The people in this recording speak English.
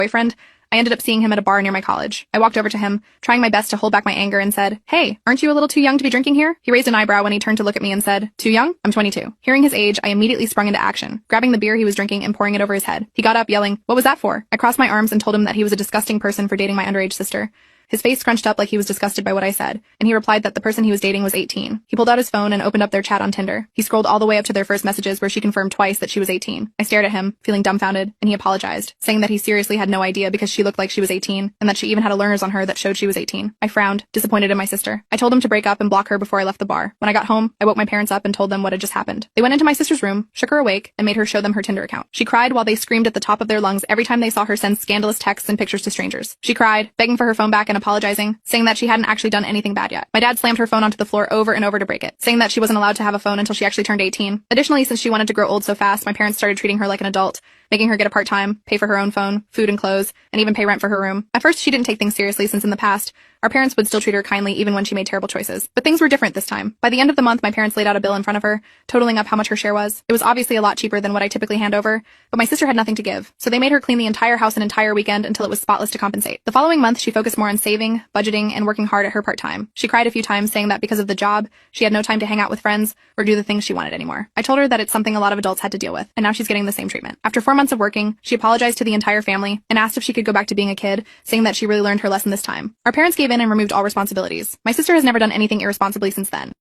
boyfriend, I ended up seeing him at a bar near my college. I walked over to him, trying my best to hold back my anger, and said, "Hey, aren't you a little too young to be drinking here?" He raised an eyebrow when he turned to look at me and said, "Too young? I'm 22. Hearing his age, I immediately sprung into action, grabbing the beer he was drinking and pouring it over his head. He got up, yelling, "What was that for?" I crossed my arms and told him that he was a disgusting person for dating my underage sister. His face scrunched up like he was disgusted by what I said, and he replied that the person he was dating was 18. He pulled out his phone and opened up their chat on Tinder. He scrolled all the way up to their first messages where she confirmed twice that she was 18. I stared at him, feeling dumbfounded, and he apologized, saying that he seriously had no idea because she looked like she was 18, and that she even had a learners on her that showed she was 18. I frowned, disappointed in my sister. I told him to break up and block her before I left the bar. When I got home, I woke my parents up and told them what had just happened. They went into my sister's room, shook her awake, and made her show them her Tinder account. She cried while they screamed at the top of their lungs every time they saw her send scandalous texts and pictures to strangers. She cried, begging for her phone back and apologizing, saying that she hadn't actually done anything bad yet. My dad slammed her phone onto the floor over and over to break it, saying that she wasn't allowed to have a phone until she actually turned 18. Additionally, since she wanted to grow old so fast, my parents started treating her like an adult, making her get a part-time, pay for her own phone, food and clothes, and even pay rent for her room. At first, she didn't take things seriously since in the past, our parents would still treat her kindly even when she made terrible choices. But things were different this time. By the end of the month, my parents laid out a bill in front of her, totaling up how much her share was. It was obviously a lot cheaper than what I typically hand over, but my sister had nothing to give, so they made her clean the entire house an entire weekend until it was spotless to compensate. The following month, she focused more on saving, budgeting, and working hard at her part-time. She cried a few times, saying that because of the job, she had no time to hang out with friends or do the things she wanted anymore. I told her that it's something a lot of adults had to deal with, and now she's getting the same treatment. After 4 months of working, she apologized to the entire family and asked if she could go back to being a kid, saying that she really learned her lesson this time. Our parents gave in and removed all responsibilities. My sister has never done anything irresponsibly since then.